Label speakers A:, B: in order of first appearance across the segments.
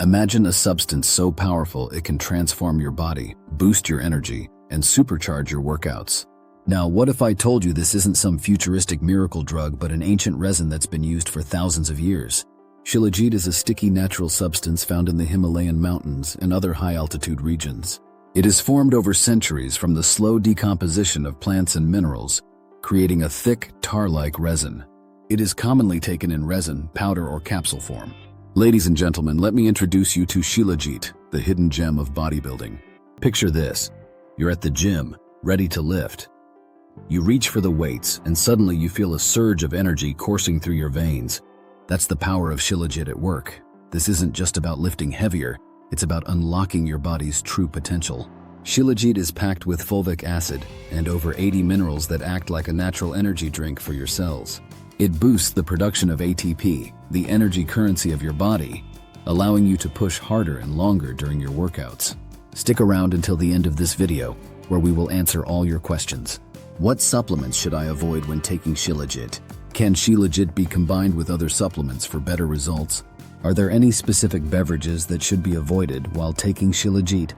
A: Imagine a substance so powerful it can transform your body, boost your energy, and supercharge your workouts. Now, what if I told you this isn't some futuristic miracle drug but an ancient resin that's been used for thousands of years? Shilajit is a sticky natural substance found in the Himalayan mountains and other high-altitude regions. It is formed over centuries from the slow decomposition of plants and minerals, creating a thick, tar-like resin. It is commonly taken in resin, powder, or capsule form. Ladies and gentlemen, let me introduce you to Shilajit, the hidden gem of bodybuilding. Picture this. You're at the gym, ready to lift. You reach for the weights, and suddenly you feel a surge of energy coursing through your veins. That's the power of Shilajit at work. This isn't just about lifting heavier, it's about unlocking your body's true potential. Shilajit is packed with fulvic acid and over 80 minerals that act like a natural energy drink for your cells. It boosts the production of ATP, the energy currency of your body, allowing you to push harder and longer during your workouts. Stick around until the end of this video, where we will answer all your questions. What supplements should I avoid when taking Shilajit? Can Shilajit be combined with other supplements for better results? Are there any specific beverages that should be avoided while taking Shilajit?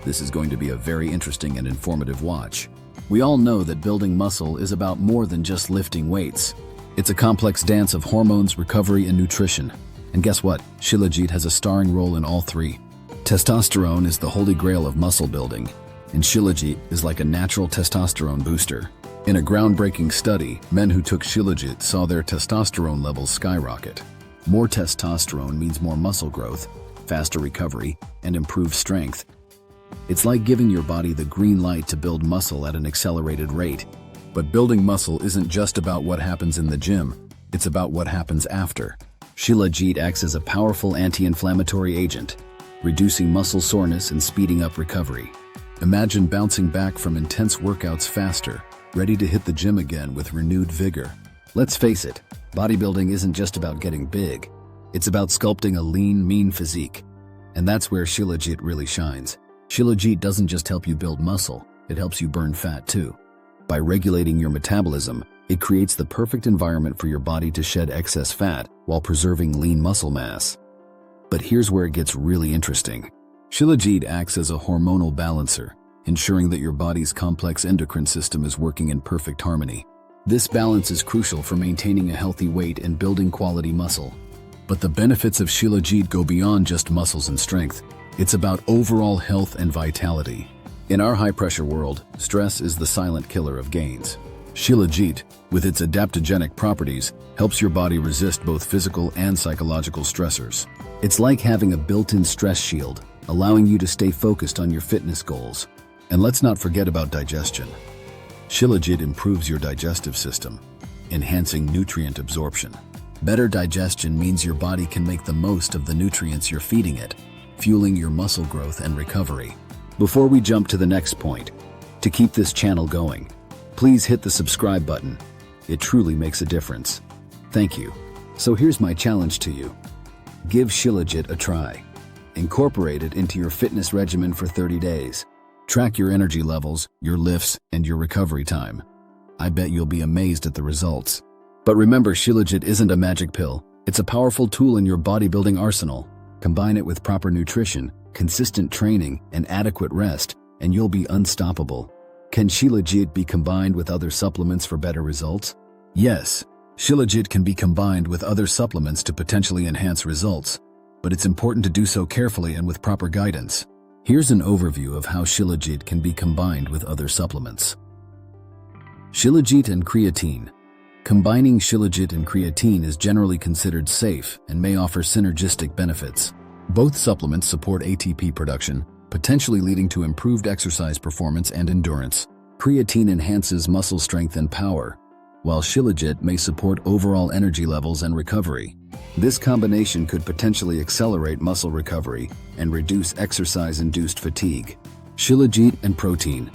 A: This is going to be a very interesting and informative watch. We all know that building muscle is about more than just lifting weights. It's a complex dance of hormones, recovery, and nutrition. And guess what? Shilajit has a starring role in all three. Testosterone is the holy grail of muscle building, and Shilajit is like a natural testosterone booster. In a groundbreaking study, men who took Shilajit saw their testosterone levels skyrocket. More testosterone means more muscle growth, faster recovery, and improved strength. It's like giving your body the green light to build muscle at an accelerated rate. But building muscle isn't just about what happens in the gym, it's about what happens after. Shilajit acts as a powerful anti-inflammatory agent, reducing muscle soreness and speeding up recovery. Imagine bouncing back from intense workouts faster, ready to hit the gym again with renewed vigor. Let's face it, bodybuilding isn't just about getting big. It's about sculpting a lean, mean physique. And that's where Shilajit really shines. Shilajit doesn't just help you build muscle, it helps you burn fat too. By regulating your metabolism, it creates the perfect environment for your body to shed excess fat while preserving lean muscle mass. But here's where it gets really interesting. Shilajit acts as a hormonal balancer, ensuring that your body's complex endocrine system is working in perfect harmony. This balance is crucial for maintaining a healthy weight and building quality muscle. But the benefits of Shilajit go beyond just muscles and strength. It's about overall health and vitality. In our high-pressure world, stress is the silent killer of gains. Shilajit, with its adaptogenic properties, helps your body resist both physical and psychological stressors. It's like having a built-in stress shield, allowing you to stay focused on your fitness goals. And let's not forget about digestion. Shilajit improves your digestive system, enhancing nutrient absorption. Better digestion means your body can make the most of the nutrients you're feeding it, fueling your muscle growth and recovery. Before we jump to the next point, to keep this channel going, please hit the subscribe button. It truly makes a difference. Thank you. So here's my challenge to you. Give Shilajit a try. Incorporate it into your fitness regimen for 30 days. Track your energy levels, your lifts, and your recovery time. I bet you'll be amazed at the results. But remember, Shilajit isn't a magic pill. It's a powerful tool in your bodybuilding arsenal. Combine it with proper nutrition, consistent training, and adequate rest, and you'll be unstoppable. Can Shilajit be combined with other supplements for better results? Yes, Shilajit can be combined with other supplements to potentially enhance results, but it's important to do so carefully and with proper guidance. Here's an overview of how Shilajit can be combined with other supplements. Shilajit and creatine. Combining Shilajit and creatine is generally considered safe and may offer synergistic benefits. Both supplements support ATP production, potentially leading to improved exercise performance and endurance. Creatine enhances muscle strength and power, while Shilajit may support overall energy levels and recovery. This combination could potentially accelerate muscle recovery and reduce exercise-induced fatigue. Shilajit and protein.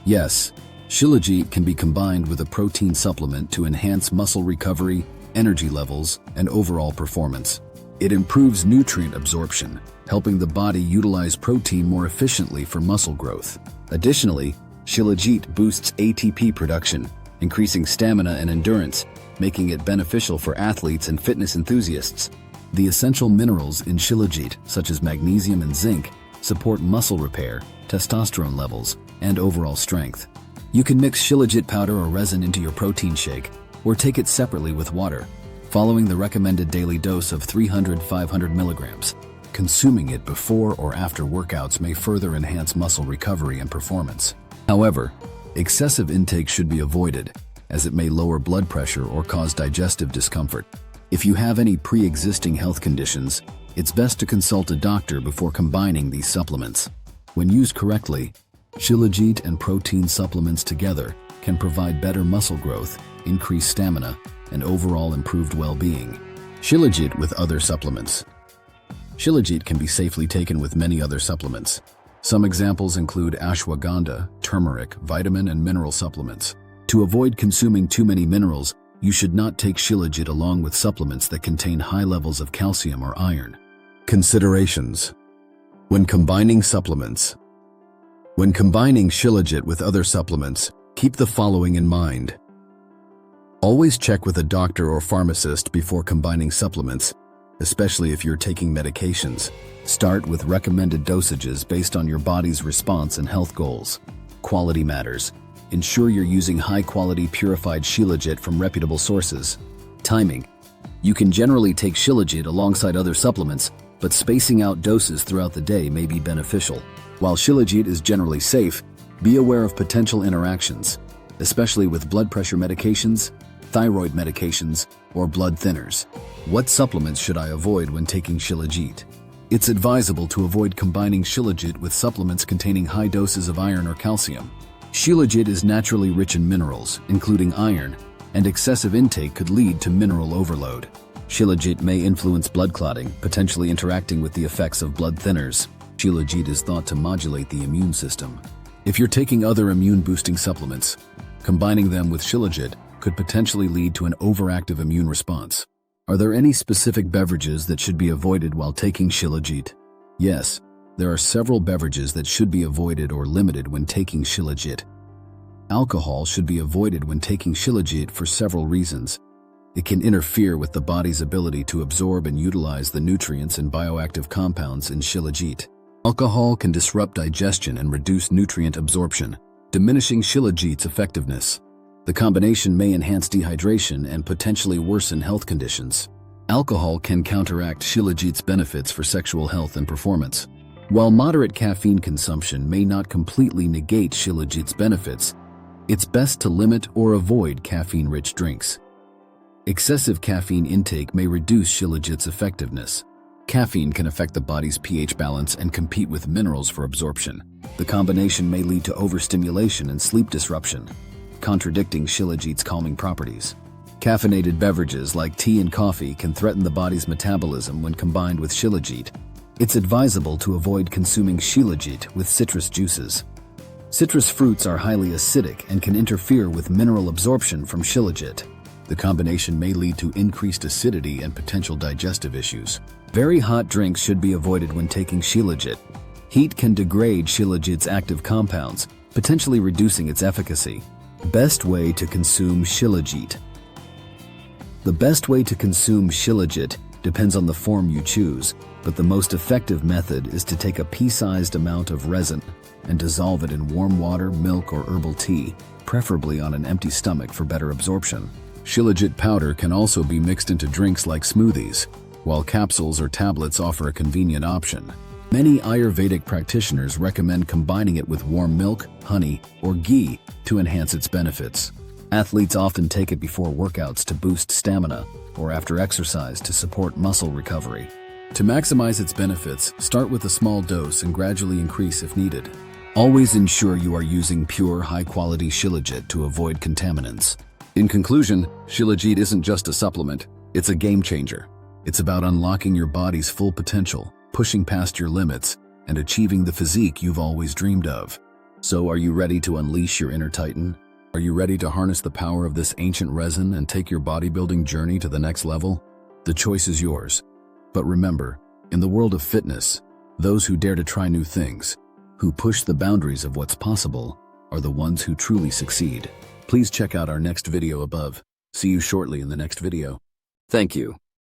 A: Yes, Shilajit can be combined with a protein supplement to enhance muscle recovery, energy levels, and overall performance. It improves nutrient absorption, helping the body utilize protein more efficiently for muscle growth. Additionally, Shilajit boosts ATP production, increasing stamina and endurance, making it beneficial for athletes and fitness enthusiasts. The essential minerals in Shilajit, such as magnesium and zinc, support muscle repair, testosterone levels, and overall strength. You can mix Shilajit powder or resin into your protein shake, or take it separately with water, following the recommended daily dose of 300-500 milligrams. Consuming it before or after workouts may further enhance muscle recovery and performance. However, excessive intake should be avoided, as it may lower blood pressure or cause digestive discomfort. If you have any pre-existing health conditions, it's best to consult a doctor before combining these supplements. When used correctly, Shilajit and protein supplements together can provide better muscle growth, increased stamina, and overall improved well-being. Shilajit with other supplements. Shilajit can be safely taken with many other supplements. Some examples include ashwagandha, turmeric, vitamin and mineral supplements. To avoid consuming too many minerals, you should not take Shilajit along with supplements that contain high levels of calcium or iron. Considerations. When combining supplements. When combining Shilajit with other supplements, keep the following in mind. Always check with a doctor or pharmacist before combining supplements, especially if you're taking medications. Start with recommended dosages based on your body's response and health goals. Quality matters. Ensure you're using high-quality purified Shilajit from reputable sources. Timing. You can generally take Shilajit alongside other supplements, but spacing out doses throughout the day may be beneficial. While Shilajit is generally safe, be aware of potential interactions, especially with blood pressure medications, thyroid medications, or blood thinners. What supplements should I avoid when taking Shilajit? It's advisable to avoid combining Shilajit with supplements containing high doses of iron or calcium. Shilajit is naturally rich in minerals, including iron, and excessive intake could lead to mineral overload. Shilajit may influence blood clotting, potentially interacting with the effects of blood thinners. Shilajit is thought to modulate the immune system. If you're taking other immune-boosting supplements, combining them with Shilajit could potentially lead to an overactive immune response. Are there any specific beverages that should be avoided while taking Shilajit? Yes. There are several beverages that should be avoided or limited when taking Shilajit. Alcohol should be avoided when taking Shilajit for several reasons. It can interfere with the body's ability to absorb and utilize the nutrients and bioactive compounds in Shilajit. Alcohol can disrupt digestion and reduce nutrient absorption, diminishing Shilajit's effectiveness. The combination may enhance dehydration and potentially worsen health conditions. Alcohol can counteract Shilajit's benefits for sexual health and performance. While moderate caffeine consumption may not completely negate Shilajit's benefits, it's best to limit or avoid caffeine-rich drinks. Excessive caffeine intake may reduce Shilajit's effectiveness. Caffeine can affect the body's pH balance and compete with minerals for absorption. The combination may lead to overstimulation and sleep disruption, contradicting Shilajit's calming properties. Caffeinated beverages like tea and coffee can threaten the body's metabolism when combined with Shilajit. It's advisable to avoid consuming Shilajit with citrus juices. Citrus fruits are highly acidic and can interfere with mineral absorption from Shilajit. The combination may lead to increased acidity and potential digestive issues. Very hot drinks should be avoided when taking Shilajit. Heat can degrade Shilajit's active compounds, potentially reducing its efficacy. Best way to consume Shilajit. The best way to consume Shilajit depends on the form you choose, but the most effective method is to take a pea-sized amount of resin and dissolve it in warm water, milk, or herbal tea, preferably on an empty stomach for better absorption. Shilajit powder can also be mixed into drinks like smoothies, while capsules or tablets offer a convenient option. Many Ayurvedic practitioners recommend combining it with warm milk, honey, or ghee to enhance its benefits. Athletes often take it before workouts to boost stamina or after exercise to support muscle recovery. To maximize its benefits, start with a small dose and gradually increase if needed. Always ensure you are using pure, high-quality Shilajit to avoid contaminants. In conclusion, Shilajit isn't just a supplement, it's a game changer. It's about unlocking your body's full potential, pushing past your limits, and achieving the physique you've always dreamed of. So are you ready to unleash your inner titan? Are you ready to harness the power of this ancient resin and take your bodybuilding journey to the next level? The choice is yours. But remember, in the world of fitness, those who dare to try new things, who push the boundaries of what's possible, are the ones who truly succeed. Please check out our next video above. See you shortly in the next video. Thank you.